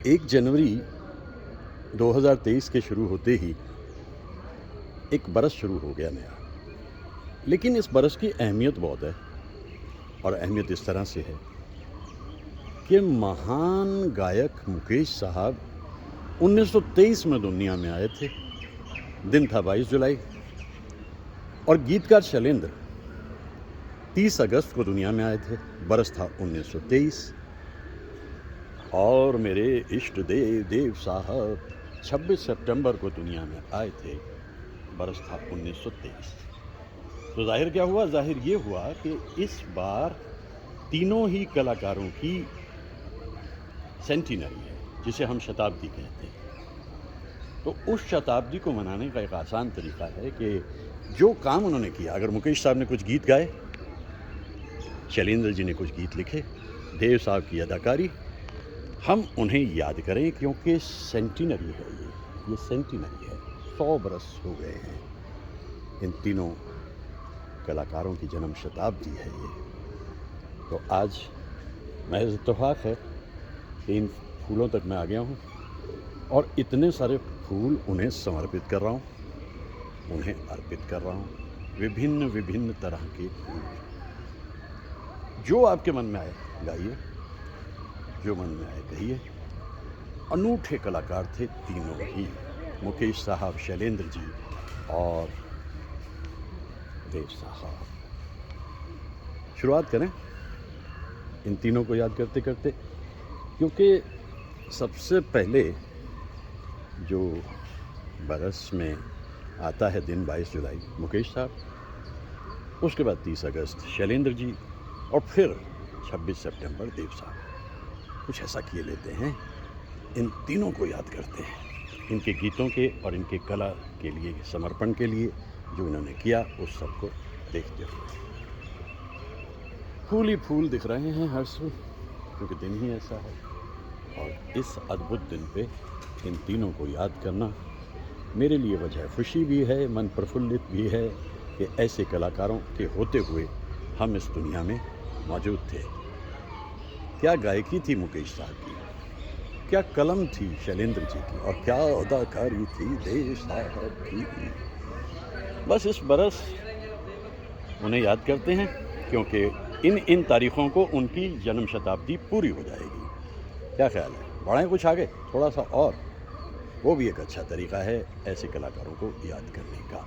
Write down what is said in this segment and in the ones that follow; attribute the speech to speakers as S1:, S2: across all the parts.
S1: 1 जनवरी 2023 के शुरू होते ही एक बरस शुरू हो गया नया। लेकिन इस बरस की अहमियत बहुत है और अहमियत इस तरह से है कि महान गायक मुकेश साहब 1923 में दुनिया में आए थे। दिन था 22 जुलाई और गीतकार शैलेंद्र 30 अगस्त को दुनिया में आए थे। बरस था 1923 और मेरे इष्ट देव साहब 26 सितंबर को दुनिया में आए थे। बरस था 1923। तो जाहिर क्या हुआ? जाहिर ये हुआ कि इस बार तीनों ही कलाकारों की सेंटिनरी है, जिसे हम शताब्दी कहते हैं। तो उस शताब्दी को मनाने का एक आसान तरीका है कि जो काम उन्होंने किया, अगर मुकेश साहब ने कुछ गीत गाए, शैलेंद्र जी ने कुछ गीत लिखे, देव साहब की अदाकारी, हम उन्हें याद करें क्योंकि सेंटिनरी है ये सेंटिनरी है। 100 बरस हो गए हैं इन तीनों कलाकारों की जन्म शताब्दी है ये। तो आज महज इत्तेफाक है कि इन फूलों तक मैं आ गया हूँ और इतने सारे फूल उन्हें समर्पित कर रहा हूँ, उन्हें अर्पित कर रहा हूँ। विभिन्न विभिन्न तरह के फूल, जो आपके मन में आए गाइए, जो मन में आए कहिए। अनूठे कलाकार थे तीनों ही, मुकेश साहब, शैलेंद्र जी और देव साहब। शुरुआत करें इन तीनों को याद करते करते, क्योंकि सबसे पहले जो बरस में आता है दिन 22 जुलाई मुकेश साहब, उसके बाद 30 अगस्त शैलेंद्र जी और फिर 26 सितंबर देव साहब। कुछ ऐसा किए लेते हैं, इन तीनों को याद करते हैं, इनके गीतों के और इनके कला के लिए, समर्पण के लिए जो इन्होंने किया, उस सब को देखते हुए। फूल ही फूल दिख रहे हैं हर सू, क्योंकि दिन ही ऐसा है। और इस अद्भुत दिन पे इन तीनों को याद करना मेरे लिए वजह खुशी भी है, मन प्रफुल्लित भी है कि ऐसे कलाकारों के होते हुए हम इस दुनिया में मौजूद थे। क्या गायकी थी मुकेश साहब की, क्या कलम थी शैलेंद्र जी की, और क्या अदाकारी थी देव साहब की। बस इस बरस उन्हें याद करते हैं क्योंकि इन तारीखों को उनकी जन्म शताब्दी पूरी हो जाएगी। क्या ख्याल है? बढ़ाएं कुछ आगे थोड़ा सा, और वो भी एक अच्छा तरीका है ऐसे कलाकारों को याद करने का।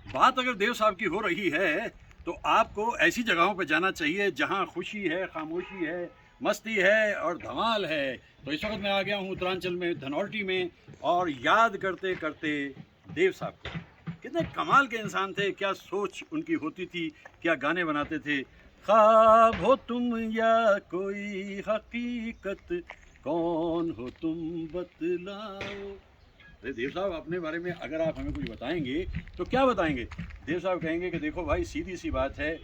S1: बात अगर देव साहब की हो रही है तो आपको ऐसी जगहों पर जाना चाहिए जहां खुशी है, खामोशी है, मस्ती है और धमाल है। तो इस वक्त मैं आ गया हूं उत्तरांचल में, धनौल्टी में, और याद करते करते देव साहब को। कितने कमाल के इंसान थे, क्या सोच उनकी होती थी, क्या गाने बनाते थे। ख्वाब हो तुम या कोई हकीकत, कौन हो तुम बतलाओ। देव साहब, अपने बारे में अगर आप हमें कुछ बताएंगे तो क्या बताएंगे? देव साहब कहेंगे कि देखो भाई, सीधी सी बात है,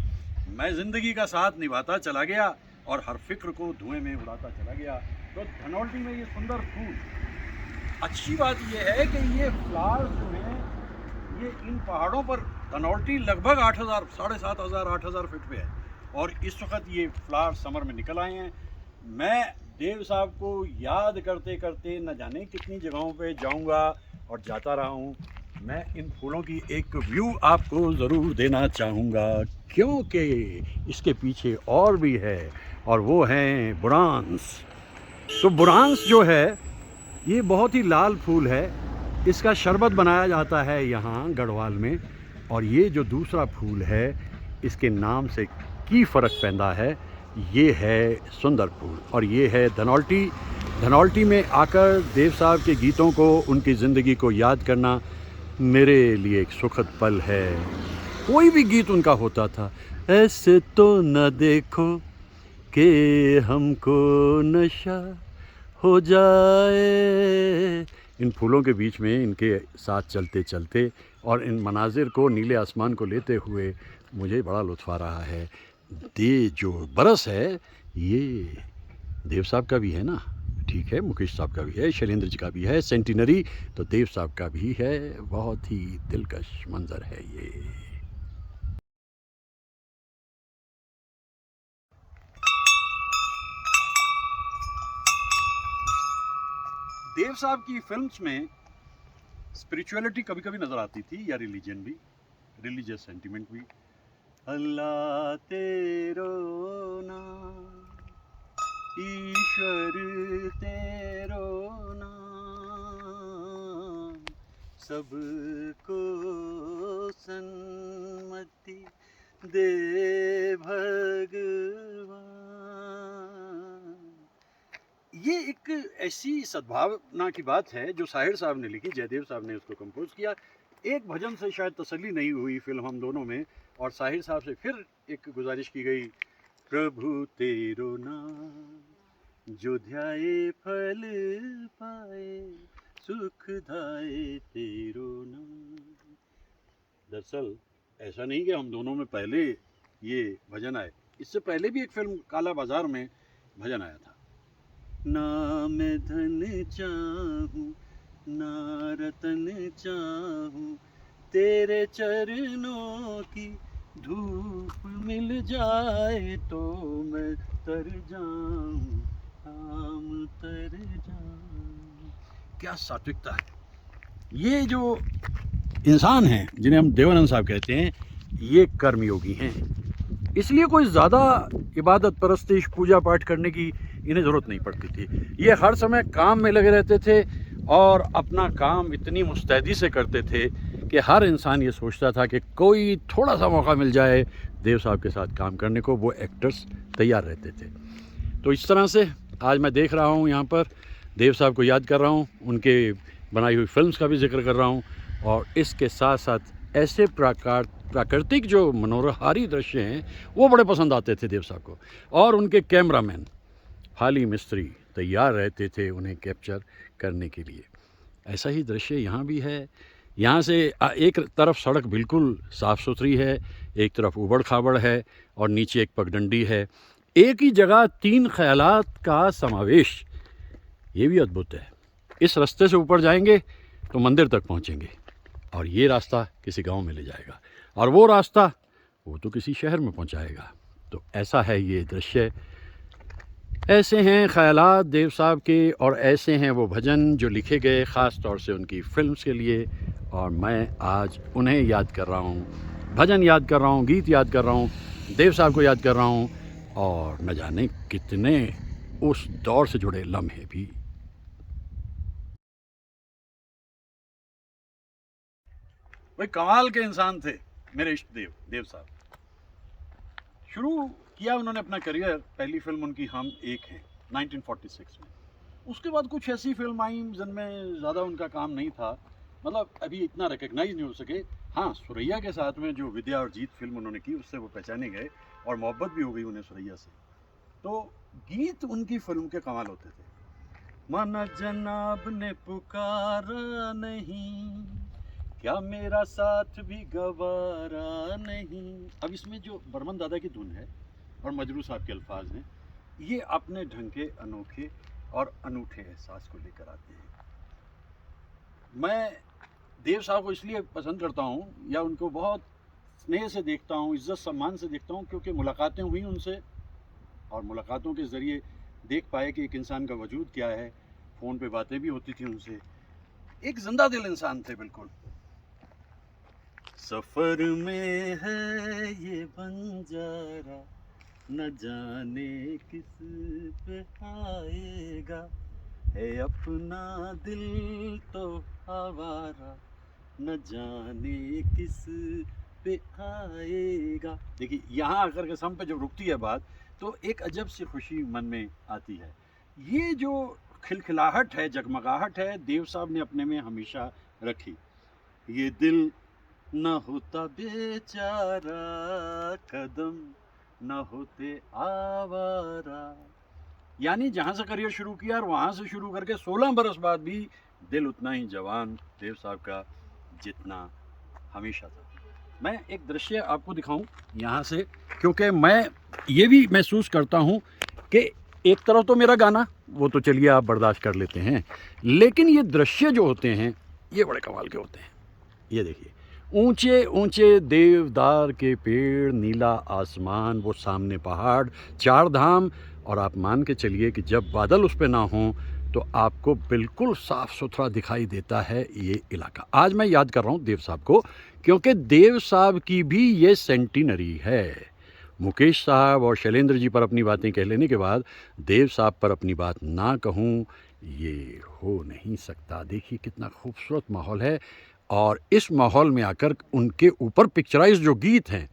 S1: मैं ज़िंदगी का साथ निभाता चला गया और हर फिक्र को धुएं में उड़ाता चला गया। तो धनौल्टी में ये सुंदर फूल, अच्छी बात ये है कि ये फ्लावर्स जो हैं, ये इन पहाड़ों पर, धनौल्टी लगभग 8,000, 7,500, 8,000 फीट पे है और इस वक्त ये फ्लावर समर में निकल आए हैं। मैं देव साहब को याद करते करते न जाने कितनी जगहों पे जाऊंगा और जाता रहा हूँ। मैं इन फूलों की एक व्यू आपको ज़रूर देना चाहूँगा, क्योंकि इसके पीछे और भी है, और वो हैं बुरांस। तो बुरांस जो है, ये बहुत ही लाल फूल है। इसका शरबत बनाया जाता है यहाँ गढ़वाल में। और ये जो दूसरा फूल है, इसके नाम से की फ़र्क पैदा है, ये है सुंदर फूल। और ये है धनौल्टी। धनौल्टी में आकर देव साहब के गीतों को, उनकी ज़िंदगी को याद करना मेरे लिए एक सुखद पल है। कोई भी गीत उनका होता था, ऐसे तो न देखो कि हमको नशा हो जाए। इन फूलों के बीच में इनके साथ चलते चलते और इन मनाजिर को, नीले आसमान को लेते हुए मुझे बड़ा लुत्फ़ आ रहा है। ये जो बरस है, ये देव साहब का भी है ना। ठीक है, मुकेश साहब का भी है, शैलेंद्र जी का भी है, सेंटिनरी तो देव साहब का भी है। बहुत ही दिलकश मंजर है ये। देव साहब की फिल्म्स में स्पिरिचुअलिटी कभी कभी नजर आती थी, या रिलीजन भी, रिलीजियस सेंटिमेंट भी। अल्लाह तेरो नाम, ईश्वर तेरो नाम, सबको सन्मति दे भगवान। ये एक ऐसी सद्भावना की बात है जो साहिर साहब ने लिखी, जयदेव साहब ने उसको कंपोज किया। एक भजन से शायद तसल्ली नहीं हुई फिल्म हम दोनों में, और साहिर साहब से फिर एक गुजारिश की गई, प्रभु तेरो नाम जो ध्याए फल पाए, सुखदाए तेरो नाम। दरअसल ऐसा नहीं कि हम दोनों में पहले ये भजन आए, इससे पहले भी एक फिल्म काला बाजार में भजन आया था। ना मैं धन चाहूं ना रतन चाहूं, तेरे चरणों की धूप मिल जाए तो मैं तर जाऊं, हम तर जाऊं। क्या सात्विकता है! ये जो इंसान हैं जिन्हें हम देवानंद साहब कहते हैं, ये कर्मयोगी हैं, इसलिए कोई ज़्यादा इबादत परस्तिश पूजा पाठ करने की इन्हें ज़रूरत नहीं पड़ती थी। ये हर समय काम में लगे रहते थे और अपना काम इतनी मुस्तैदी से करते थे कि हर इंसान ये सोचता था कि कोई थोड़ा सा मौका मिल जाए देव साहब के साथ काम करने को, वो एक्टर्स तैयार रहते थे। तो इस तरह से आज मैं देख रहा हूँ यहाँ पर देव साहब को याद कर रहा हूँ, उनके बनाई हुई फिल्म्स का भी जिक्र कर रहा हूँ, और इसके साथ साथ ऐसे प्राकृतिक जो मनोहारी दृश्य हैं वो बड़े पसंद आते थे देव साहब को। और उनके कैमरामैन हाली मिस्त्री तैयार रहते थे उन्हें कैप्चर करने के लिए। ऐसा ही दृश्य यहाँ भी है। यहाँ से एक तरफ सड़क बिल्कुल साफ़ सुथरी है, एक तरफ उबड़ खाबड़ है और नीचे एक पगडंडी है। एक ही जगह 3 ख्यालात का समावेश, ये भी अद्भुत है। इस रास्ते से ऊपर जाएंगे तो मंदिर तक पहुँचेंगे, और ये रास्ता किसी गांव में ले जाएगा, और वो रास्ता वो तो किसी शहर में पहुंचाएगा। तो ऐसा है ये दृश्य। ऐसे हैं ख्यालात देव साहब के, और ऐसे हैं वो भजन जो लिखे गए ख़ास तौर से उनकी फिल्म्स के लिए, और मैं आज उन्हें याद कर रहा हूँ, भजन याद कर रहा हूँ, गीत याद कर रहा हूँ, देव साहब को याद कर रहा हूँ, और न जाने कितने उस दौर से जुड़े लम्हे भी। भाई कमाल के इंसान थे मेरे इष्ट देव, देव साहब। शुरू किया उन्होंने अपना करियर, पहली फिल्म उनकी हम एक हैं 1946 में। उसके बाद कुछ ऐसी फिल्म आई जिनमें ज़्यादा उनका काम नहीं था, मतलब अभी इतना रिकग्नाइज नहीं हो सके। हाँ, सुरैया के साथ में जो विद्या और जीत फिल्म उन्होंने की, उससे वो पहचाने गए और मोहब्बत भी हो गई उन्हें सुरैया से। तो गीत उनकी फिल्म के कमाल होते थे। मन जनाब ने पुकारा नहीं, क्या मेरा साथ भी गवारा नहीं। अब इसमें जो बर्मन दादा की धुन है और मजरू साहब के अल्फाज हैं, ये अपने ढंग के अनोखे और अनूठे एहसास को लेकर आते हैं। मैं देव साहब को इसलिए पसंद करता हूँ, या उनको बहुत स्नेह से देखता हूँ, इज्जत सम्मान से देखता हूँ, क्योंकि मुलाकातें हुई उनसे, और मुलाकातों के ज़रिए देख पाए कि एक इंसान का वजूद क्या है। फ़ोन पे बातें भी होती थी उनसे। एक जिंदा दिल इंसान थे बिल्कुल। सफ़र में है ये बंजारा, न जाने किस पे आएगा, है अपना दिल तो आवारा, न जाने किस पे आएगा। देखिए यहाँ आकर के सम पे जब रुकती है बात, तो एक अजब सी खुशी मन में आती है। ये जो खिलखिलाहट है, जगमगाहट है, देव साहब ने अपने में हमेशा रखी। ये दिल न होता बेचारा, कदम न होते आवारा। यानी जहाँ से करियर शुरू किया और वहाँ से शुरू करके 16 बरस बाद भी दिल उतना ही जवान देव साहब का जितना हमेशा था। मैं एक दृश्य आपको दिखाऊं यहाँ से, क्योंकि मैं ये भी महसूस करता हूँ कि एक तरफ तो मेरा गाना, वो तो चलिए आप बर्दाश्त कर लेते हैं, लेकिन ये दृश्य जो होते हैं ये बड़े कमाल के होते हैं। ये देखिए, ऊंचे ऊंचे देवदार के पेड़, नीला आसमान, वो सामने पहाड़, चार धाम, और आप मान के चलिए कि जब बादल उस पे ना हों तो आपको बिल्कुल साफ़ सुथरा दिखाई देता है ये इलाका। आज मैं याद कर रहा हूँ देव साहब को, क्योंकि देव साहब की भी ये सेंटिनरी है। मुकेश साहब और शैलेंद्र जी पर अपनी बातें कह लेने के बाद देव साहब पर अपनी बात ना कहूँ, ये हो नहीं सकता। देखिए कितना खूबसूरत माहौल है, और इस माहौल में आकर उनके ऊपर पिक्चराइज जो गीत हैं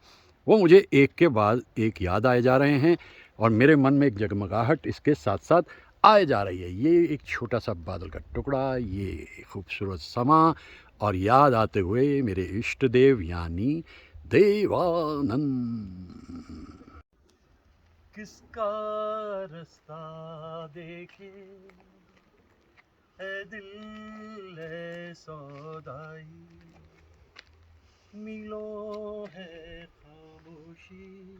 S1: वो मुझे एक के बाद एक याद आए जा रहे हैं, और मेरे मन में एक जगमगाहट इसके साथ साथ आए जा रही है। ये एक छोटा सा बादल का टुकड़ा, ये खूबसूरत समा, और याद आते हुए मेरे इष्ट देव यानी देवानंद। किसका रास्ता देखे है दिल है सौदाई, मीलों है खामोशी,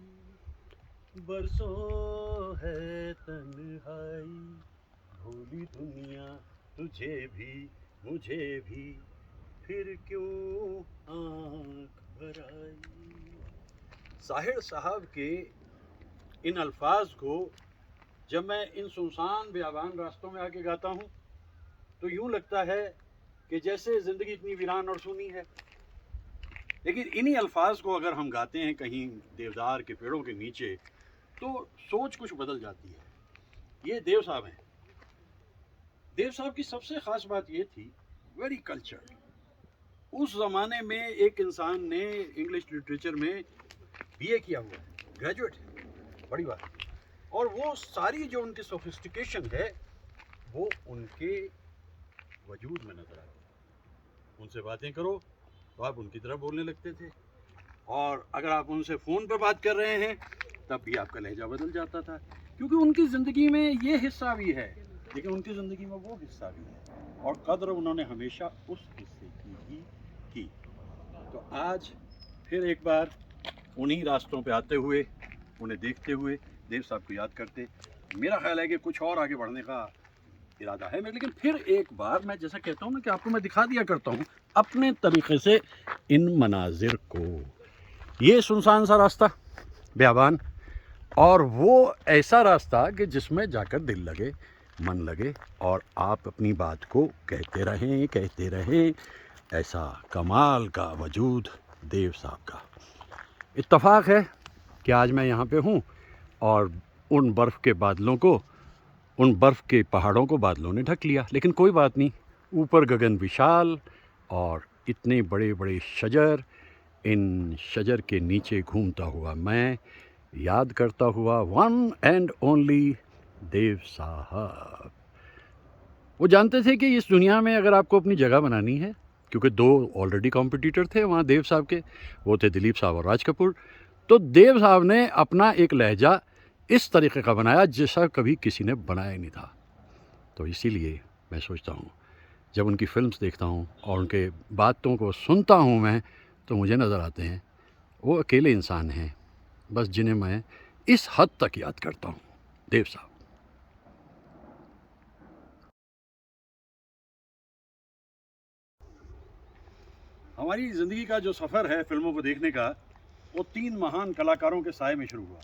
S1: बरसों है तन्हाई, भूली दुनिया तुझे भी मुझे भी, फिर क्यों आँख भर आई। साहिर साहब के इन अल्फाज को जब मैं इन सुनसान बेआबान रास्तों में आके गाता हूँ तो यूँ लगता है कि जैसे ज़िंदगी इतनी वीरान और सूनी है, लेकिन इन्हीं अल्फाज को अगर हम गाते हैं कहीं देवदार के पेड़ों के नीचे तो सोच कुछ बदल जाती है। ये देव साहब हैं। देव साहब की सबसे ख़ास बात ये थी, वेरी कल्चर्ड। उस ज़माने में एक इंसान ने इंग्लिश लिटरेचर में बीए किया हुआ है, ग्रेजुएट है, बड़ी बात। और वो सारी जो उनकी सोफिस्टिकेशन है वो उनके वजूद में नज़र आती है। उनसे बातें करो तो आप उनकी तरह बोलने लगते थे, और अगर आप उनसे फ़ोन पे बात कर रहे हैं तब भी आपका लहजा बदल जाता था, क्योंकि उनकी ज़िंदगी में ये हिस्सा भी है, लेकिन उनकी ज़िंदगी में वो हिस्सा भी है, और कद्र उन्होंने हमेशा उस हिस्से की ही की। तो आज फिर एक बार उन्हीं रास्तों पे आते हुए, उन्हें देखते हुए, देव साहब को याद करते, मेरा ख्याल है कि कुछ और आगे बढ़ने का इरादा है मेरा। लेकिन फिर एक बार मैं जैसा कहता हूँ ना कि आपको मैं दिखा दिया करता हूँ अपने तरीक़े से इन मनाजिर को। ये सुनसान सा रास्ता, बेआबान, और वो ऐसा रास्ता कि जिसमें जाकर दिल लगे, मन लगे, और आप अपनी बात को कहते रहें। ऐसा कमाल का वजूद देव साहब का। इत्तफ़ाक़ है कि आज मैं यहाँ पे हूँ, और उन बर्फ़ के बादलों को, उन बर्फ़ के पहाड़ों को बादलों ने ढक लिया, लेकिन कोई बात नहीं। ऊपर गगन विशाल और इतने बड़े बड़े शजर, इन शजर के नीचे घूमता हुआ मैं, याद करता हुआ वन एंड ओनली देव साहब। वो जानते थे कि इस दुनिया में अगर आपको अपनी जगह बनानी है, क्योंकि दो ऑलरेडी कॉम्पिटिटर थे वहाँ देव साहब के, वो थे दिलीप साहब और राज कपूर, तो देव साहब ने अपना एक लहजा इस तरीके का बनाया जैसा कभी किसी ने बनाया ही नहीं था। तो इसीलिए मैं सोचता हूँ, जब उनकी फिल्म्स देखता हूँ और उनके बातों को सुनता हूँ मैं, तो मुझे नज़र आते हैं वो अकेले इंसान हैं बस, जिन्हें मैं इस हद तक याद करता हूँ, देव साहब। हमारी ज़िंदगी का जो सफ़र है फिल्मों को देखने का, वो तीन महान कलाकारों के साए में शुरू हुआ,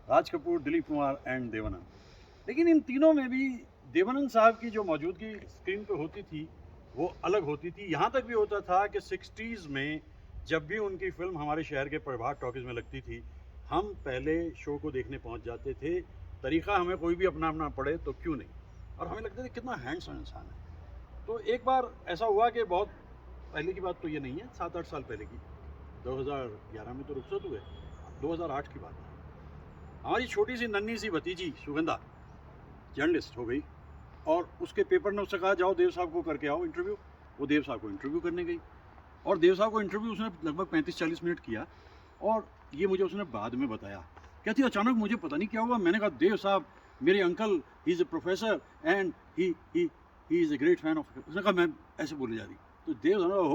S1: राज कपूर, दिलीप कुमार एंड देवानंद। लेकिन इन तीनों में भी देवानंद साहब की जो मौजूदगी स्क्रीन पे होती थी वो अलग होती थी। यहाँ तक भी होता था कि 60s में जब भी उनकी फिल्म हमारे शहर के प्रभात टॉकीज़ में लगती थी, हम पहले शो को देखने पहुँच जाते थे। तरीक़ा हमें कोई भी अपना पड़े तो क्यों नहीं, और हमें लगता था कितना हैंडसम इंसान है। तो एक बार ऐसा हुआ कि बहुत पहले की बात तो ये नहीं है, 7-8 साल पहले की, 2011 में तो रुखसत हुए, 2008 की बात है। हमारी छोटी सी नन्ही सी भतीजी सुगंधा जर्नलिस्ट हो गई, और उसके पेपर ने उससे कहा जाओ देव साहब को करके आओ इंटरव्यू। वो देव साहब को इंटरव्यू करने गई, और देव साहब को इंटरव्यू उसने लगभग 35-40 मिनट किया, और ये मुझे उसने बाद में बताया। कहती अचानक मुझे पता नहीं क्या हुआ, मैंने कहा देव साहब मेरे uncle, he is a professor and he is a great fan of. उसने कहा मैं ऐसे बोले जा रही, तो देव साहब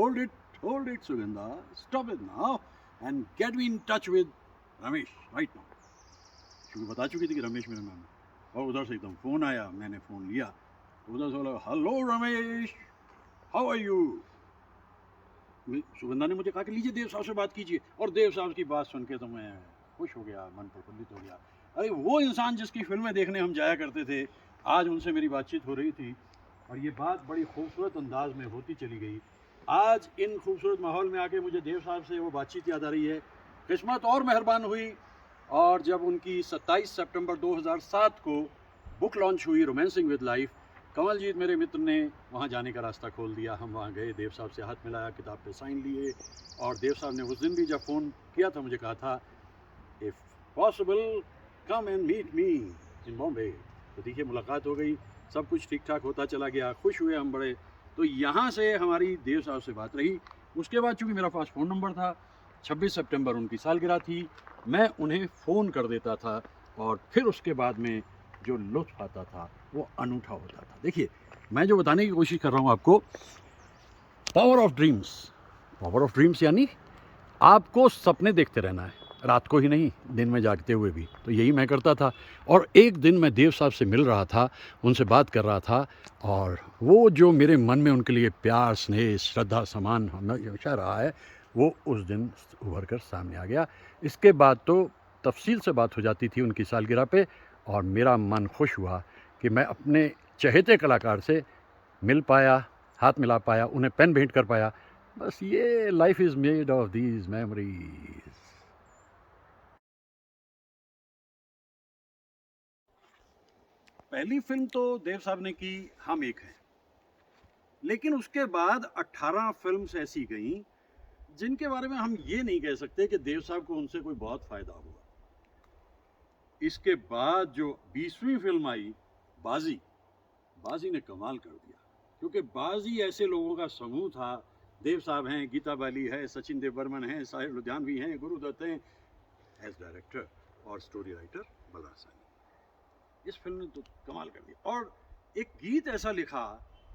S1: hold it Sugandha, stop it now and get me in touch with Ramesh right now, क्योंकि बता चुकी थी कि रमेश मेरा नाम है। और उधर से एकदम फ़ोन आया, मैंने फ़ोन लिया तो उधर से बोला, hello Ramesh, how are you. Sugandha ने मुझे कहा कि लीजिए देव साहब से बात कीजिए, और देव साहब की बात सुन के तो मैं खुश हो गया, मन प्रफुल्लित हो गया। अरे वो इंसान जिसकी फिल्में देखने हम जाया करते थे, आज उनसे मेरी बातचीत हो रही थी और ये बात बड़ी खूबसूरत अंदाज में होती चली गई। आज इन खूबसूरत माहौल में आके मुझे देव साहब से वो बातचीत याद आ रही है। किस्मत और मेहरबान हुई और जब उनकी 27 सितंबर 2007 को बुक लॉन्च हुई रोमांसिंग विद लाइफ, कमलजीत मेरे मित्र ने वहाँ जाने का रास्ता खोल दिया। हम वहाँ गए, देव साहब से हाथ मिलाया, किताब पे साइन लिए, और देव साहब ने उस दिन भी जब फ़ोन किया था मुझे कहा था, if possible come and meet me in Bombay. तो देखिए मुलाकात हो गई, सब कुछ ठीक ठाक होता चला गया, खुश हुए हम बड़े। तो यहाँ से हमारी देव साहब से बात रही। उसके बाद चूँकि मेरा पास फ़ोन नंबर था, 26 सितंबर उनकी सालगिरह थी, मैं उन्हें फ़ोन कर देता था और फिर उसके बाद में जो लुत्फ़ आता था वो अनूठा होता था। देखिए मैं जो बताने की कोशिश कर रहा हूँ आपको, पावर ऑफ ड्रीम्स यानी आपको सपने देखते रहना है, रात को ही नहीं, दिन में जागते हुए भी। तो यही मैं करता था। और एक दिन मैं देव साहब से मिल रहा था, उनसे बात कर रहा था, और वो जो मेरे मन में उनके लिए प्यार, स्नेह, श्रद्धा, सम्मान हमेशा रहा है, वो उस दिन उभर कर सामने आ गया। इसके बाद तो तफसील से बात हो जाती थी उनकी सालगिरह पे, और मेरा मन खुश हुआ कि मैं अपने चहेते कलाकार से मिल पाया, हाथ मिला पाया, उन्हें पेन भेंट कर पाया। बस ये life is made of these memories. पहली फिल्म तो देव साहब ने की हम एक हैं, लेकिन उसके बाद 18 फिल्म्स ऐसी गईं जिनके बारे में हम ये नहीं कह सकते कि देव साहब को उनसे कोई बहुत फायदा हुआ। इसके बाद जो 20वीं फिल्म आई बाजी, बाजी ने कमाल कर दिया, क्योंकि बाजी ऐसे लोगों का समूह था। देव साहब हैं, गीता बाली है, सचिन देव बर्मन हैं, साहिर लुधियानवी हैं, गुरुदत्त हैं एज डायरेक्टर, और स्टोरी राइटर बलराज साहनी। इस फिल्म ने तो कमाल कर दिया। और एक गीत ऐसा लिखा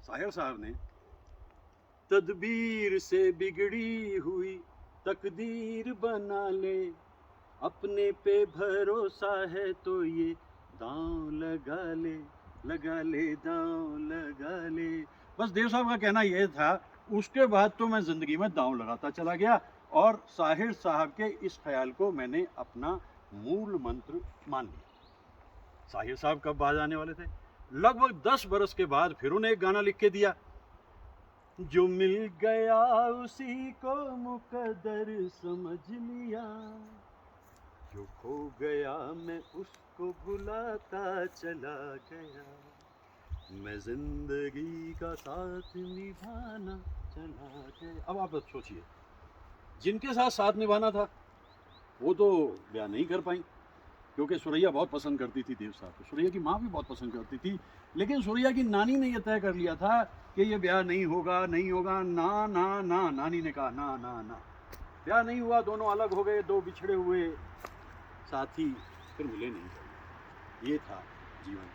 S1: साहिर साहब ने, तदबीर से बिगड़ी हुई तकदीर बना ले, अपने पे भरोसा है तो ये दांव लगा ले, लगा ले दांव लगा ले। बस देव साहब का कहना यह था। उसके बाद तो मैं ज़िंदगी में दांव लगाता चला गया, और साहिर साहब के इस ख्याल को मैंने अपना मूल मंत्र मान लिया। साहिर साहब कब बाज आने वाले थे? लगभग 10 बरस के बाद फिर उन्हें एक गाना लिख के दिया, जो मिल गया उसी को मुकद्दर समझ लिया, जो खो गया मैं उसको भुलाता चला गया, मैं जिंदगी का साथ निभाना चला गया। अब आप सोचिए, जिनके साथ साथ निभाना था वो तो ब्याह नहीं कर पाई, क्योंकि सुरैया बहुत पसंद करती थी देव साहब को, सुरैया की माँ भी बहुत पसंद करती थी, लेकिन सुरैया की नानी ने यह तय कर लिया था कि ये ब्याह नहीं होगा, नहीं होगा, ना ना ना। नानी ने कहा ना ना ना, ब्याह नहीं हुआ, दोनों अलग हो गए, दो बिछड़े हुए साथी फिर मिले नहीं। ये था जीवन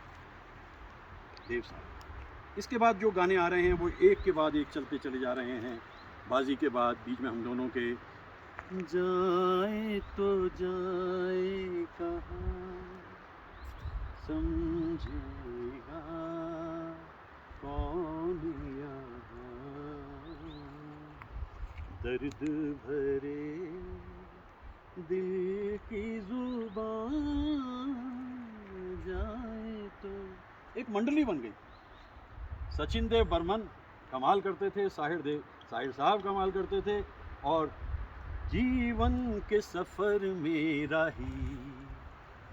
S1: देव साहब। इसके बाद जो गाने आ रहे हैं वो एक के बाद एक चलते चले जा रहे हैं। बाजी के बाद बीच में हम दोनों के जाए तो जाए कहाँ, समझेगा कौन यहाँ, दर्द भरे दिल की जुबान जाए तो। एक मंडली बन गई। सचिन देव बर्मन कमाल करते थे, साहिर साहब कमाल करते थे, और जीवन के सफर में राही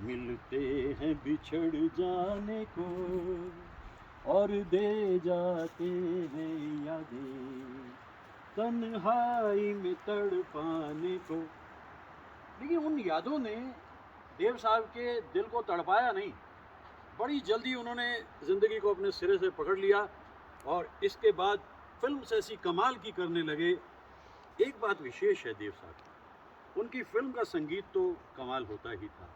S1: मिलते हैं बिछड़ जाने को, और दे जाते हैं यादें तन्हाई में तड़पाने को। लेकिन उन यादों ने देव साहब के दिल को तड़पाया नहीं, बड़ी जल्दी उन्होंने ज़िंदगी को अपने सिरे से पकड़ लिया, और इसके बाद फिल्म से ऐसी कमाल की करने लगे। एक बात विशेष है देव साहब की, उनकी फिल्म का संगीत तो कमाल होता ही था।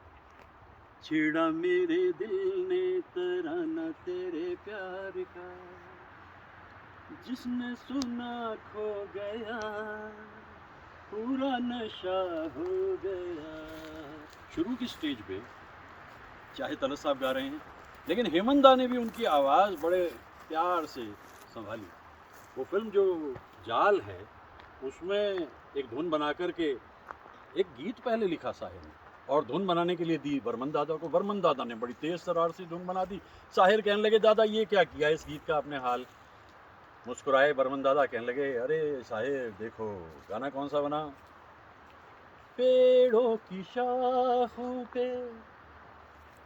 S1: छेड़ा मेरे दिल ने तराना तेरे प्यार का, जिसने सुना खो गया, पूरा नशा हो गया। शुरू की स्टेज पे चाहे तलत साहब गा रहे हैं, लेकिन हेमंत दा ने भी उनकी आवाज़ बड़े प्यार से संभाली। वो फिल्म जो जाल है उसमें एक धुन बना करके एक गीत पहले लिखा साहिर ने और धुन बनाने के लिए दी बर्मन दादा को। बर्मन दादा ने बड़ी तेज तरार से धुन बना दी। साहिर कहने लगे दादा ये क्या किया इस गीत का आपने हाल। मुस्कुराए बर्मन दादा, कहने लगे अरे साहिर देखो गाना कौन सा बना, पेड़ों की शाखों पे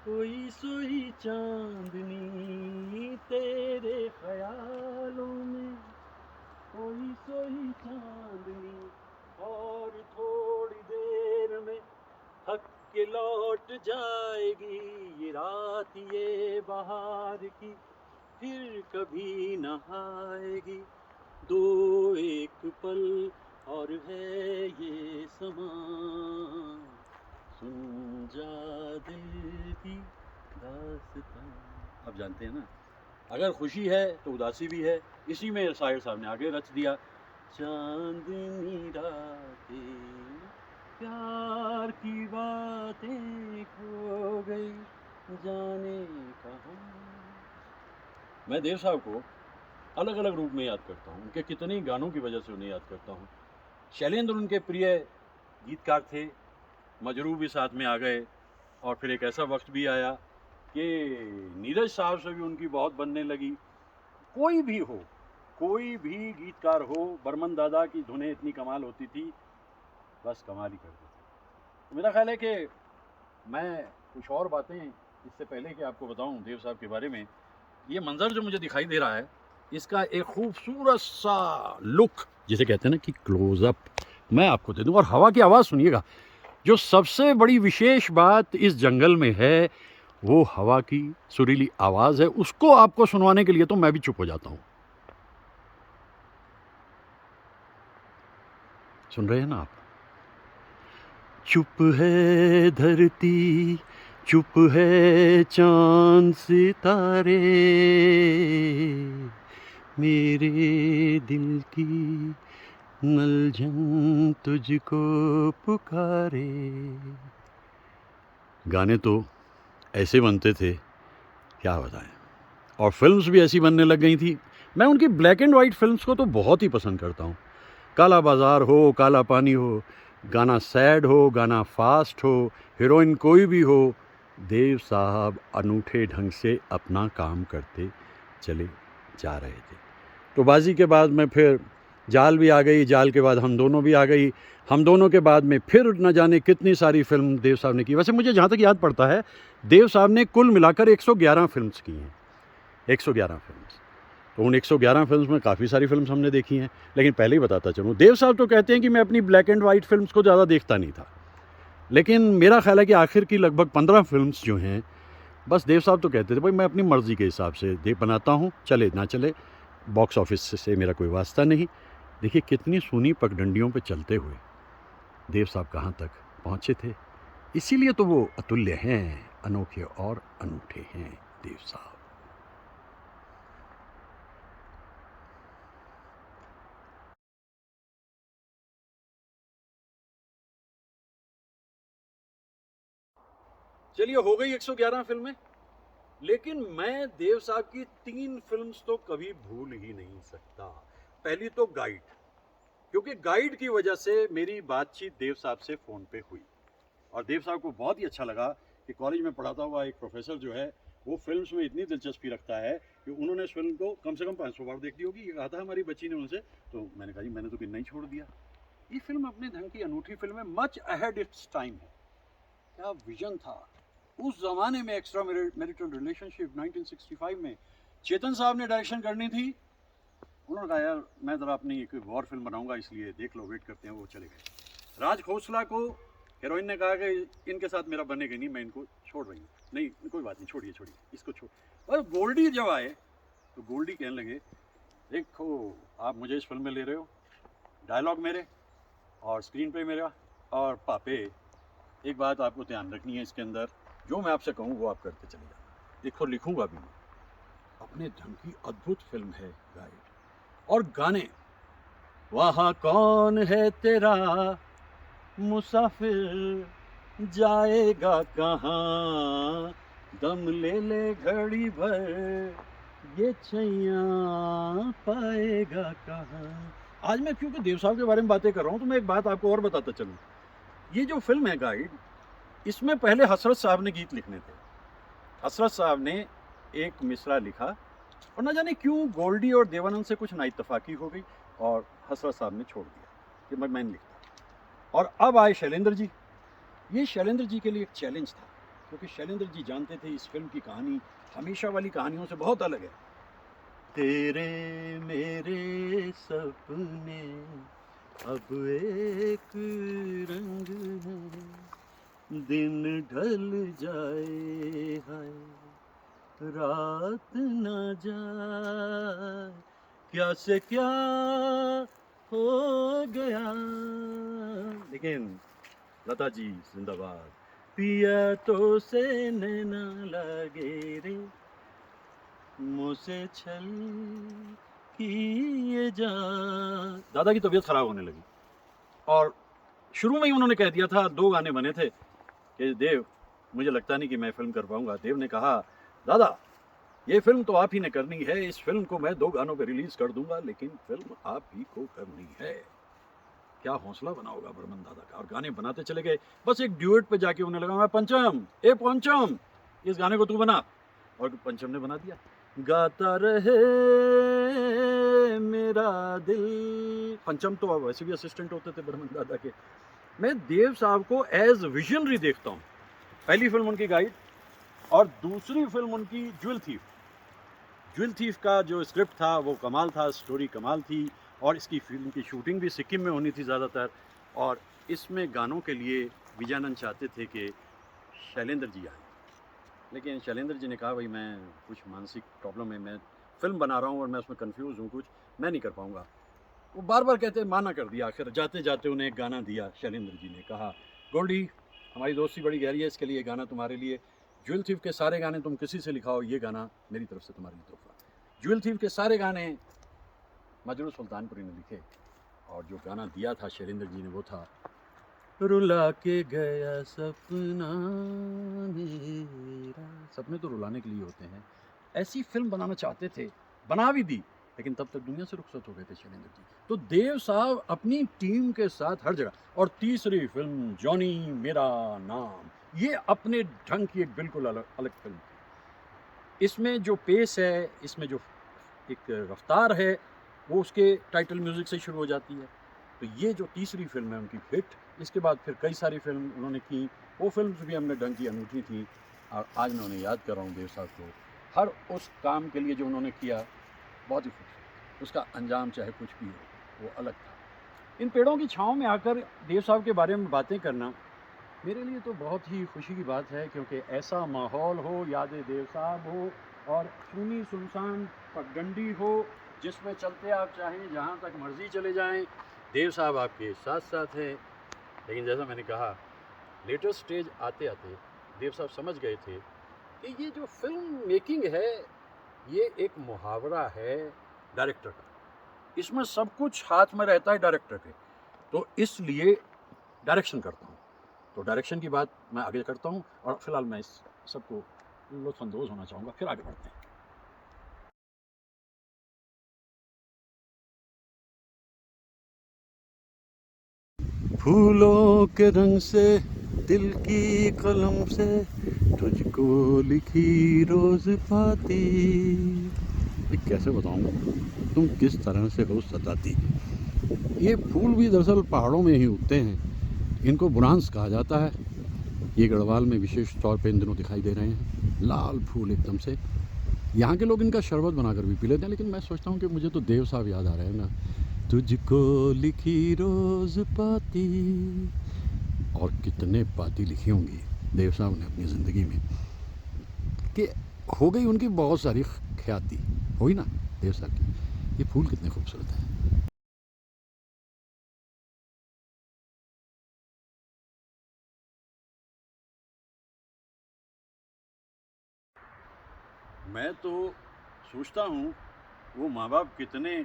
S1: कोई सोई चांदनी, तेरे ख्यालों में कोई सोई चांदनी, और थोड़ी देर में थक के लौट जाएगी ये रात ये बहार की, फिर कभी न आएगी, दो एक पल और है ये समा, सुन जा दिल की दास्तां। अब जानते हैं ना, अगर खुशी है तो उदासी भी है। इसी में शायर साहब ने आगे रच दिया, चांदनी रातें प्यार की बातें खो गई जाने कहाँ। मैं देव साहब को अलग अलग रूप में याद करता हूँ, उनके कितने गानों की वजह से उन्हें याद करता हूँ। शैलेंद्र उनके प्रिय गीतकार थे, मजरू भी साथ में आ गए, और फिर एक ऐसा वक्त भी आया कि नीरज साहब से भी उनकी बहुत बनने लगी। कोई भी हो, कोई भी गीतकार हो, बर्मन दादा की धुनें इतनी कमाल होती थी, बस कमाल ही करती थी। तो मेरा ख्याल है कि मैं कुछ और बातें इससे पहले कि आपको बताऊं देव साहब के बारे में, ये मंजर जो मुझे दिखाई दे रहा है इसका एक खूबसूरत सा लुक जिसे कहते हैं ना कि क्लोजअप मैं आपको दे दूं। और हवा की आवाज़ सुनिएगा। जो सबसे बड़ी विशेष बात इस जंगल में है वो हवा की सुरीली आवाज़ है। उसको आपको सुनवाने के लिए तो मैं भी चुप हो जाता हूँ। सुन रहे हैं ना आप? चुप है धरती, चुप है चांद सितारे, मेरे दिल की नलझन तुझको पुकारे। गाने तो ऐसे बनते थे क्या बताएं, और फिल्म्स भी ऐसी बनने लग गई थी। मैं उनकी ब्लैक एंड वाइट फिल्म्स को तो बहुत ही पसंद करता हूँ। काला बाज़ार हो, काला पानी हो, गाना सैड हो, गाना फास्ट हो, हीरोइन कोई भी हो, देव साहब अनूठे ढंग से अपना काम करते चले जा रहे थे। तो बाजी के बाद में फिर जाल भी आ गई, जाल के बाद हम दोनों भी आ गई, हम दोनों के बाद में फिर न जाने कितनी सारी फिल्म देव साहब ने की। वैसे मुझे जहाँ तक याद पड़ता है देव साहब ने कुल मिलाकर 111 फिल्म्स की हैं, 111 फिल्म्स। तो उन 111 फिल्म्स में काफ़ी सारी फिल्म्स हमने देखी हैं। लेकिन पहले ही बताता चलूँ, देव साहब तो कहते हैं कि मैं अपनी ब्लैक एंड वाइट फिल्म्स को ज़्यादा देखता नहीं था, लेकिन मेरा ख्याल है कि आखिर की लगभग 15 फिल्म्स जो हैं, बस देव साहब तो कहते थे भाई मैं अपनी मर्ज़ी के हिसाब से बनाता हूँ, चले ना चले, बॉक्स ऑफिस से मेरा कोई वास्ता नहीं। देखिए कितनी सूनी पगडंडियों पे चलते हुए देव साहब कहाँ तक पहुँचे थे। इसीलिए तो वो अतुल्य हैं, अनोखे और अनूठे हैं देव साहब। चलिए हो गई 111 फिल्में, लेकिन मैं देव साहब की 3 फिल्म्स तो कभी भूल ही नहीं सकता। पहली तो गाइड, क्योंकि गाइड की वजह से मेरी बातचीत देव साहब से फ़ोन पे हुई, और देव साहब को बहुत ही अच्छा लगा कि कॉलेज में पढ़ाता हुआ एक प्रोफेसर जो है वो फिल्म्स में इतनी दिलचस्पी रखता है कि उन्होंने इस फिल्म को कम से कम 500 बार देख ली होगी। ये कहा था हमारी बच्ची ने उनसे, तो मैंने कहा जी मैंने तो गिनना ही छोड़ दिया। ये फिल्म अपने ढंग की अनूठी फिल्म है, मच अहेड इट्स टाइम है। क्या विजन था उस ज़माने में। एक्स्ट्रा मैरिटल रिलेशनशिप 1965 में चेतन साहब ने डायरेक्शन करनी थी। उन्होंने कहा यार मैं ज़रा अपनी एक वॉर फिल्म बनाऊंगा, इसलिए देख लो, वेट करते हैं। वो चले गए। राज खोसला को हीरोइन ने कहा कि इनके साथ मेरा बनेगा नहीं, मैं इनको छोड़ रही हूँ। नहीं कोई बात नहीं, छोड़िए छोड़िए इसको, छोड़। और गोल्डी जब आए तो गोल्डी कहने लगे देखो आप मुझे इस फिल्म में ले रहे हो, डायलॉग मेरे और स्क्रीन पे मेरा, और पापे एक बात आपको ध्यान रखनी है इसके अंदर, जो मैं आपसे कहूँ वो आप करके चले जाना। देखो लिखूंगा भी मैं। अपने ढंग की अद्भुत फिल्म है गाइड। और गाने, वहाँ कौन है तेरा मुसाफिर जाएगा कहाँ, दम ले घड़ी भर, ये छैया पाएगा कहाँ। आज मैं क्योंकि देव साहब के बारे में बातें कर रहा हूँ, तो मैं एक बात आपको और बताता चलूँ। ये जो फिल्म है गाइड, इसमें पहले हसरत साहब ने गीत लिखने थे। हसरत साहब ने एक मिसरा लिखा और न जाने क्यों गोल्डी और देवानंद से कुछ नाइतफाकी हो गई और हसरत साहब ने छोड़ दिया कि मैं नहीं लिखता। और अब आए शैलेंद्र जी। ये शैलेंद्र जी के लिए एक चैलेंज था, क्योंकि शैलेंद्र जी जानते थे इस फिल्म की कहानी हमेशा वाली कहानियों से बहुत अलग है। तेरे मेरे सपने अब एक रंग है, दिन ढल जाए हाय, रात न जाए, क्या से क्या हो गया। लेकिन लता जी जिंदाबाद। पिया तो से नैना लगे रे, मुझसे छल किए जा। दादा की तबीयत खराब होने लगी और शुरू में ही उन्होंने कह दिया था, 2 गाने बने थे कि देव मुझे लगता नहीं कि मैं फिल्म कर पाऊंगा। देव ने कहा, दादा ये फिल्म तो आप ही ने करनी है, इस फिल्म को मैं 2 गानों पे रिलीज कर दूंगा, लेकिन फिल्म आप ही को करनी है। क्या हौसला बना होगा बर्मन दादा का। और गाने बनाते चले गए। बस एक ड्यूएट पे जाके उन्हें लगा, मैं पंचम, ए पंचम इस गाने को तू बना, और पंचम ने बना दिया। गाता रहे मेरा दिल। पंचम तो वैसे भी असिस्टेंट होते थे बर्मन दादा के। मैं देव साहब को एज विजनरी देखता हूँ। पहली फिल्म उनकी गाइड और दूसरी फिल्म उनकी ज्वेल थीफ। ज्वेल थीफ का जो स्क्रिप्ट था वो कमाल था, स्टोरी कमाल थी, और इसकी फिल्म की शूटिंग भी सिक्किम में होनी थी ज़्यादातर। और इसमें गानों के लिए विजयानंद चाहते थे कि शैलेंद्र जी आए, लेकिन शैलेंद्र जी ने कहा, भाई मैं कुछ मानसिक प्रॉब्लम है, मैं फिल्म बना रहा हूँ और मैं उसमें कंफ्यूज हूँ, कुछ मैं नहीं कर पाऊँगा। वो बार बार कहते माना कर दिया। आखिर जाते जाते उन्हें एक गाना दिया। शैलेंद्र जी ने कहा, गोल्डी हमारी दोस्ती बड़ी गहरी है, इसके लिए गाना तुम्हारे लिए। ज्वेल थीफ के सारे गाने तुम किसी से लिखाओ, ये गाना मेरी तरफ से तुम्हारे लिए तोहफा। ज्वेल थीफ के सारे गाने मजरू सुल्तानपुरी ने लिखे, और जो गाना दिया था शैलेंद्र जी ने वो था, रुला के गया सपना मेरा। सपने तो रुलाने के लिए होते हैं। ऐसी फिल्म बनाना चाहते थे, बना भी दी, लेकिन तब तक दुनिया से रुखसत हो गए थे शैलेंद्र जी। तो देव साहब अपनी टीम के साथ हर जगह। और तीसरी फिल्म जॉनी मेरा नाम, ये अपने ढंग की एक बिल्कुल अलग अलग फिल्म थी। इसमें जो पेस है, इसमें जो एक रफ्तार है, वो उसके टाइटल म्यूजिक से शुरू हो जाती है। तो ये जो तीसरी फिल्म है उनकी हिट। इसके बाद फिर कई सारी फिल्म उन्होंने की, वो फिल्म भी हमने ढंग की अनूठी थी। और आज मैं उन्हें याद कर रहा हूँ देव साहब को, हर उस काम के लिए जो उन्होंने किया, बहुत ही खूबसूरत। उसका अंजाम चाहे कुछ भी हो, वो अलग था। इन पेड़ों की छाँव में आकर देव साहब के बारे में बातें करना मेरे लिए तो बहुत ही खुशी की बात है, क्योंकि ऐसा माहौल हो, यादें देव साहब हो, और सुनी सुनसान पगडंडी हो, जिसमें चलते आप चाहें जहाँ तक मर्जी चले जाएं, देव साहब आपके साथ साथ हैं। लेकिन जैसा मैंने कहा, लेटर स्टेज आते आते देव साहब समझ गए थे कि ये जो फिल्म मेकिंग है, ये एक मुहावरा है डायरेक्टर का। इसमें सब कुछ हाथ में रहता है डायरेक्टर के, तो इसलिए डायरेक्शन करता हूँ। तो डायरेक्शन की बात मैं आगे करता हूँ, और फिलहाल मैं इस सबको लुत्फानंदोज़ होना चाहूँगा, फिर आगे बढ़ते हैं। फूलों के रंग से, दिल की कलम से, तुझको लिखी रोज पाती। ये कैसे बताऊँ तुम किस तरह से रोज सताती। ये फूल भी दरअसल पहाड़ों में ही उगते हैं। इनको बुरांस कहा जाता है। ये गढ़वाल में विशेष तौर पे इन दिनों दिखाई दे रहे हैं, लाल फूल एकदम से। यहाँ के लोग इनका शरबत बनाकर भी पी लेते हैं, लेकिन मैं सोचता हूँ कि मुझे तो देव साहब याद आ रहे हैं ना। तुझको लिखी रोज पाती, और कितने पाती लिखी होंगी देव साहब ने अपनी ज़िंदगी में, कि हो गई उनकी बहुत सारी ख्याति हुई ना देव साहब की। ये फूल कितने खूबसूरत हैं। मैं तो सोचता हूँ वो माँ बाप कितने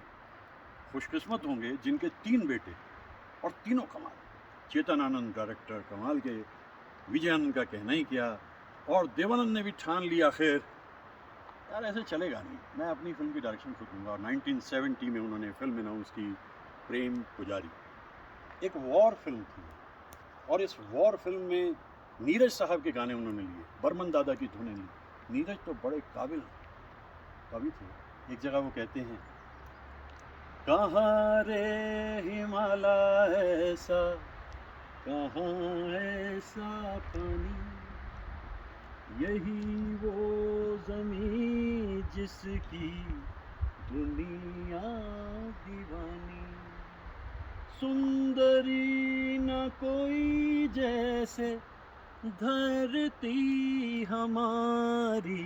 S1: खुशकिस्मत होंगे जिनके 3 बेटे, और तीनों कमाल। चेतन आनंद डायरेक्टर कमाल के, विजयानंद का कहना ही क्या, और देवानंद ने भी ठान लिया आखिर यार ऐसे चलेगा नहीं, मैं अपनी फिल्म की डायरेक्शन खुद दूंगा। और 1970 में उन्होंने फिल्म अनाउंस की प्रेम पुजारी, एक वॉर फिल्म थी, और इस वॉर फिल्म में नीरज साहब के गाने उन्होंने लिए, बर्मन दादा की धुनें ली। नीरज तो बड़े काबिल कवि थे। एक जगह वो कहते हैं, कहाँ रे हिमालय ऐसा, कहाँ ऐसा पानी, यही वो ज़मीं जिसकी दुनिया दीवानी, सुंदरी न कोई जैसे धरती हमारी,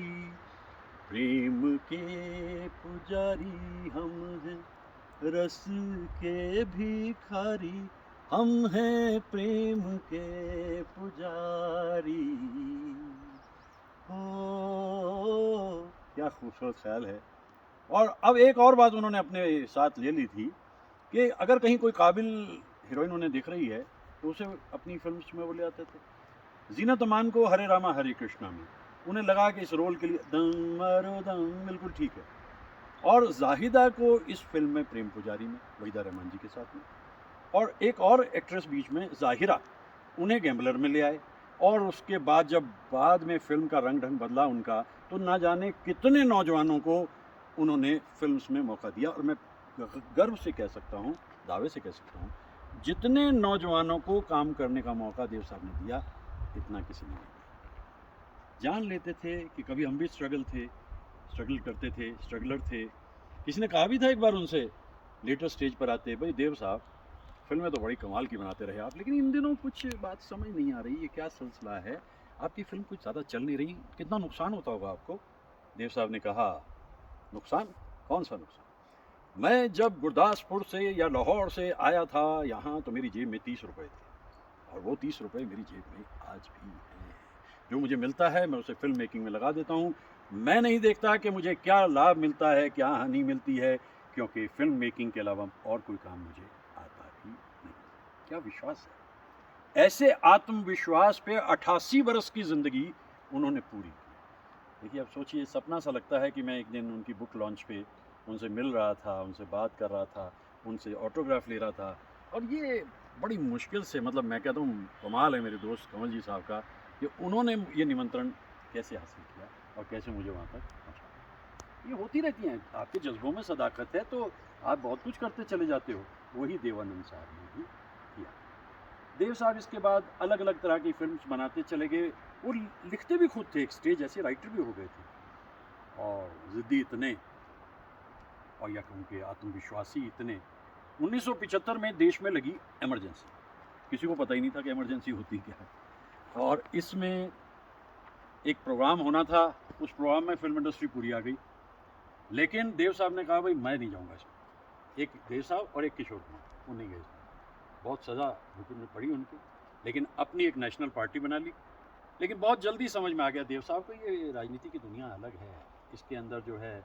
S1: प्रेम के पुजारी हम हैं, रस के भिखारी, हम हैं प्रेम के पुजारी। हो, क्या खूबसूरत ख्याल है। और अब एक और बात उन्होंने अपने साथ ले ली थी कि अगर कहीं कोई काबिल हीरोइन उन्हें दिख रही है तो उसे अपनी फिल्म्स में वो ले आते थे। जीनत अमान को हरे रामा हरे कृष्णा में उन्हें लगा कि इस रोल के लिए दम मारो दम बिल्कुल ठीक है, और जाहिदा को इस फिल्म में प्रेम पुजारी में वहीदा रहमान जी के साथ में, और एक और एक्ट्रेस बीच में जाहिरा, उन्हें गैम्बलर में ले आए। और उसके बाद जब बाद में फिल्म का रंग ढंग बदला उनका, तो ना जाने कितने नौजवानों को उन्होंने फिल्म्स में मौका दिया। और मैं गर्व से कह सकता हूँ, दावे से कह सकता हूँ, जितने नौजवानों को काम करने का मौका देव साहब ने दिया, इतना किसी ने नहीं दिया। जान लेते थे कि कभी हम भी स्ट्रगल करते थे, स्ट्रगलर थे। किसी ने कहा भी था एक बार उनसे लेटर स्टेज पर आते, भाई देव साहब फिल्में तो बड़ी कमाल की बनाते रहे आप, लेकिन इन दिनों कुछ बात समझ नहीं आ रही, ये क्या सिलसिला है, आपकी फिल्म कुछ ज़्यादा चल नहीं रही, कितना नुकसान होता होगा आपको। देव साहब ने कहा, नुकसान? कौन सा नुकसान? मैं जब गुरदासपुर से या लाहौर से आया था यहाँ, तो मेरी जेब में 30 रुपए थे, और वो 30 रुपए मेरी जेब में आज भी हैं। जो मुझे मिलता है मैं उसे फिल्म मेकिंग में लगा देता हूँ। मैं नहीं देखता कि मुझे क्या लाभ मिलता है, क्या हानि मिलती है, क्योंकि फिल्म मेकिंग के अलावा और कोई काम मुझे आता ही नहीं। क्या विश्वास है। ऐसे आत्मविश्वास पे 88 बरस की ज़िंदगी उन्होंने पूरी की। देखिए, अब सोचिए, सपना सा लगता है कि मैं एक दिन उनकी बुक लॉन्च पे उनसे मिल रहा था, उनसे बात कर रहा था, उनसे ऑटोग्राफ ले रहा था। और ये बड़ी मुश्किल से, मतलब मैं कहता हूँ कमाल है मेरे दोस्त कमल जी साहब का, कि उन्होंने ये निमंत्रण कैसे हासिल किया और कैसे मुझे वहाँ तक पहुँचाया। ये होती रहती हैं, आपके जज्बों में सदाकत है तो आप बहुत कुछ करते चले जाते हो। वही देवानंद साहब ने भी किया। देव साहब इसके बाद अलग अलग तरह की फिल्म्स बनाते चले गए। वो लिखते भी खुद थे, एक स्टेज ऐसे राइटर भी हो गए थे, और ज़िद्दी इतने, और या उनके आत्मविश्वासी इतने। 1975 में देश में लगी इमरजेंसी, किसी को पता ही नहीं था कि इमरजेंसी होती क्या है। और इसमें एक प्रोग्राम होना था, उस प्रोग्राम में फिल्म इंडस्ट्री पूरी आ गई, लेकिन देव साहब ने कहा, भाई मैं नहीं जाऊँगा इसमें। एक देव साहब और एक किशोर कुमार, वो नहीं गए इसमें। बहुत सज़ा हुकूम में पड़ी उनकी, लेकिन अपनी एक नेशनल पार्टी बना ली। लेकिन बहुत जल्दी समझ में आ गया देव साहब को, ये राजनीति की दुनिया अलग है, इसके अंदर जो है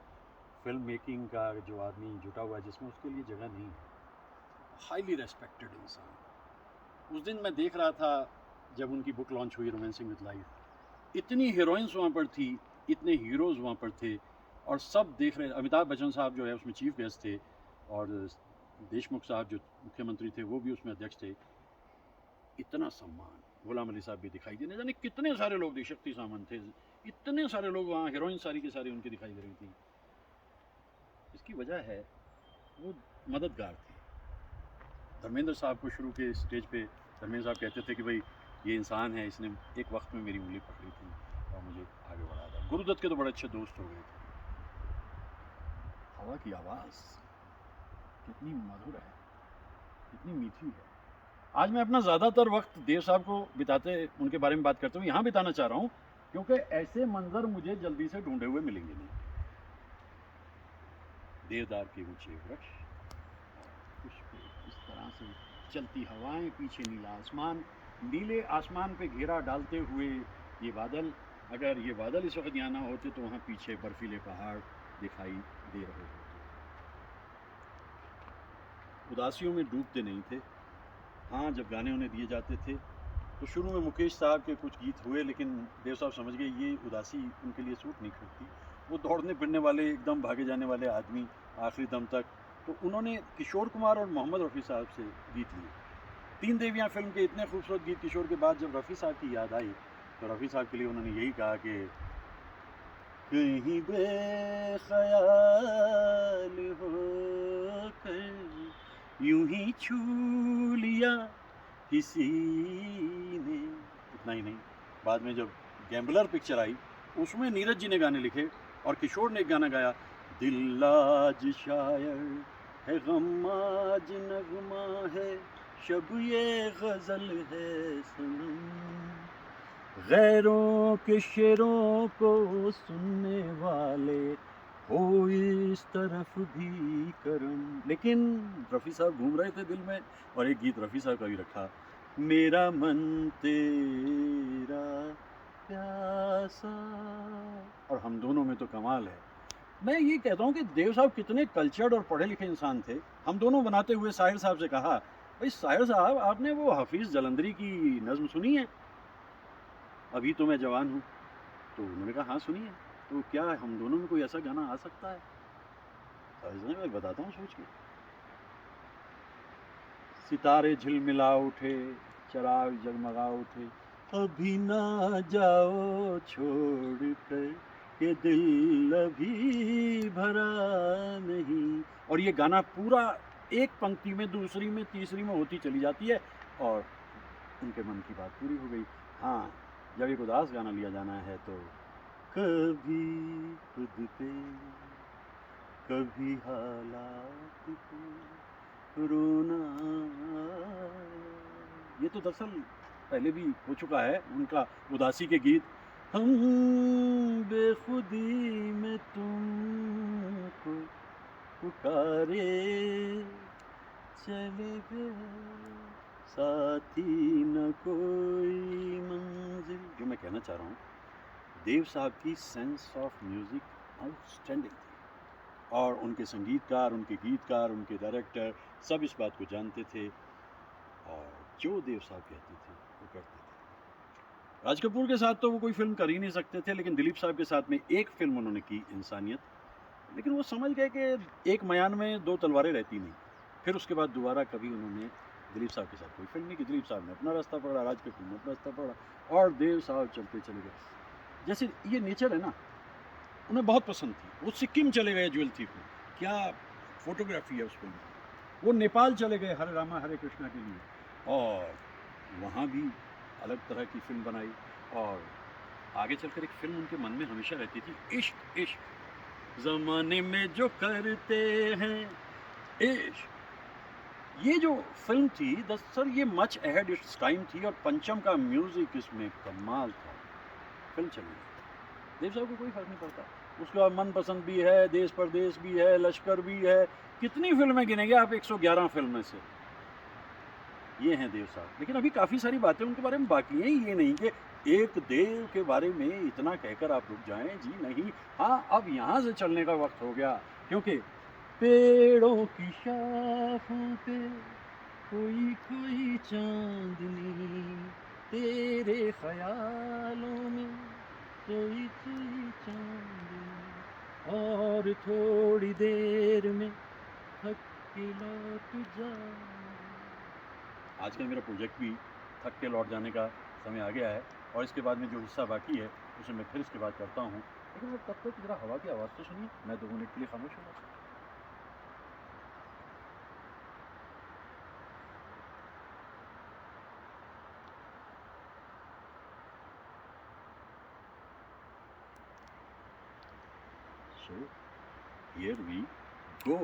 S1: फिल्म मेकिंग का जो आदमी जुटा हुआ है जिसमें, उसके लिए जगह नहीं है। हाईली रेस्पेक्टेड इंसान। उस दिन मैं देख रहा था जब उनकी बुक लॉन्च हुई, रोमांसिंग विद लाइफ, इतनी हीरोइंस वहाँ पर थी, इतने हीरोज़ वहाँ पर थे, और सब देख रहे। अमिताभ बच्चन साहब जो है उसमें चीफ गेस्ट थे, और देशमुख साहब जो मुख्यमंत्री थे वो भी उसमें अध्यक्ष थे। इतना सम्मान। गुलाम अली साहब भी दिखाई दे, जाने कितने सारे लोग थे, शक्ति सामंत थे, इतने सारे लोग वहाँ, हीरोइन सारी की सारी उनकी दिखाई दे रही थी। इसकी वजह है वो मददगार थे। धर्मेंद्र साहब को शुरू के स्टेज पे धर्मेंद्र साहब कहते थे कि भाई ये इंसान है, इसने एक वक्त में मेरी उंगली पकड़ी थी और मुझे आगे बढ़ाया था। गुरुदत्त के तो बड़े अच्छे दोस्त हो गए थे। हवा की आवाज़ कितनी मधुर है, कितनी मीठी है। आज मैं अपना ज़्यादातर वक्त देव साहब को बिताते, उनके बारे में बात करते हुए यहाँ बिताना चाह रहा हूँ, क्योंकि ऐसे मंजर मुझे जल्दी से ढूंढे हुए मिलेंगे नहीं। देवदार के ऊंचे वृक्ष, पुष्प, इस तरह से चलती हवाएं, पीछे नीला आसमान, नीले आसमान पे घेरा डालते हुए ये बादल। अगर ये बादल इस वक्त यहाँ ना होते तो वहाँ पीछे बर्फीले पहाड़ दिखाई दे रहे होते। उदासियों में डूबते नहीं थे। हाँ, जब गाने उन्हें दिए जाते थे तो शुरू में मुकेश साहब के कुछ गीत हुए, लेकिन देव साहब समझ गए ये उदासी उनके लिए सूट नहीं करती। वो दौड़ने फिरने वाले, एकदम भागे जाने वाले आदमी आखिरी दम तक। तो उन्होंने किशोर कुमार और मोहम्मद रफ़ी साहब से गीत लिए। तीन देवियाँ फिल्म के इतने खूबसूरत गीत किशोर के बाद जब रफ़ी साहब की याद आई, तो रफ़ी साहब के लिए उन्होंने यही कहा कि कहीं बेख्याल होकर यूं ही छू लिया किसी ने। इतना ही नहीं, बाद में जब गैम्बलर पिक्चर आई, उसमें नीरज जी ने गाने लिखे और किशोर ने एक गाना गाया, दिल आज शायर है, गम आज नगमा है, शब ये गजल है सनम, गैरों के शेरों को सुनने वाले हो इस तरफ भी करम। लेकिन रफ़ी साहब घूम रहे थे दिल में, और एक गीत रफ़ी साहब का भी रखा, मेरा मन तेरा प्यासा। और हम दोनों में तो कमाल है। मैं ये कहता हूँ कि देव साहब कितने कल्चर्ड और पढ़े लिखे इंसान थे। हम दोनों बनाते हुए साहिर साहब से कहा, भाई साहिर साहब, आपने वो हफीज़ जलंधरी की नज़्म सुनी है, अभी तो मैं जवान हूँ? तो उन्होंने कहा हाँ सुनी है। तो क्या हम दोनों में कोई ऐसा गाना आ सकता है? साहिर साहब, मैं बताता हूँ सोच के। सितारे झिलमिला उठे, चराग जगमगा उठे, अभी ना जाओ छोड़ कर, ये दिल अभी भरा नहीं। और ये गाना पूरा एक पंक्ति में, दूसरी में, तीसरी में होती चली जाती है, और उनके मन की बात पूरी हो गई। हाँ, जब एक उदास गाना लिया जाना है तो कभी खुद पे, कभी हालात पे रोना। ये तो दरअसल पहले भी हो चुका है उनका उदासी के गीत, हम बेखुदी में तुमको पुकारे चले गए, साथी न कोई मंजिल। जो मैं कहना चाह रहा हूँ, देव साहब की सेंस ऑफ म्यूज़िक आउटस्टैंडिंग थी, और उनके संगीतकार, उनके गीतकार, उनके डायरेक्टर सब इस बात को जानते थे, और जो देव साहब कहते थे वो करते थे। राज कपूर के साथ तो वो कोई फिल्म कर ही नहीं सकते थे, लेकिन दिलीप साहब के साथ में एक फिल्म उन्होंने की, इंसानियत। लेकिन वो समझ गए कि एक मयान में दो तलवारें रहती नहीं। फिर उसके बाद दोबारा कभी उन्होंने दिलीप साहब के साथ कोई फिल्म नहीं की। दिलीप साहब ने अपना रास्ता पकड़ा, राज कपूर ने अपना रास्ता पकड़ा, और देव साहब चलते चले गए। जैसे ये नेचर है ना, उन्हें बहुत पसंद थी। वो सिक्किम चले गए ज्वेल थीफ में, क्या फोटोग्राफी है उस फिल्म की। वो नेपाल चले गए हरे रामा हरे कृष्णा के लिए, और वहाँ भी अलग तरह की फिल्म बनाई। और आगे चलकर एक फिल्म उनके मन में हमेशा रहती थी, इश्क इश्क, ज़माने में जो करते हैं इश्क। ये जो फिल्म थी दरअसल ये मच अहेड इट्स टाइम थी, और पंचम का म्यूज़िक इसमें कमाल था। फिल्म चली गई, देव साहब को कोई फर्क नहीं पड़ता। उसके बाद मनपसंद भी है, देश परदेश भी है, लश्कर भी है, कितनी फिल्में गिनेंगे आप 111 फिल्में से। ये हैं देव साहब। लेकिन अभी काफ़ी सारी बातें उनके बारे में बाकी हैं। ये नहीं कि एक देव के बारे में इतना कहकर आप रुक जाएं, जी नहीं। हाँ, अब यहाँ से चलने का वक्त हो गया, क्योंकि पेड़ों की शाखों पे कोई कोई चांदनी, तेरे ख्यालों में कोई कोई चांदनी, और थोड़ी देर में थक के लौट जा। आज का मेरा प्रोजेक्ट भी थक के लौट जाने का समय आ गया है, और इसके बाद में जो हिस्सा बाकी है उसे मैं फिर इसके बाद करता हूँ। लेकिन अब तब तक ज़रा हवा की आवाज़ तो सुनिए, मैं 2 मिनट के लिए खामोश हूँ। So here we go.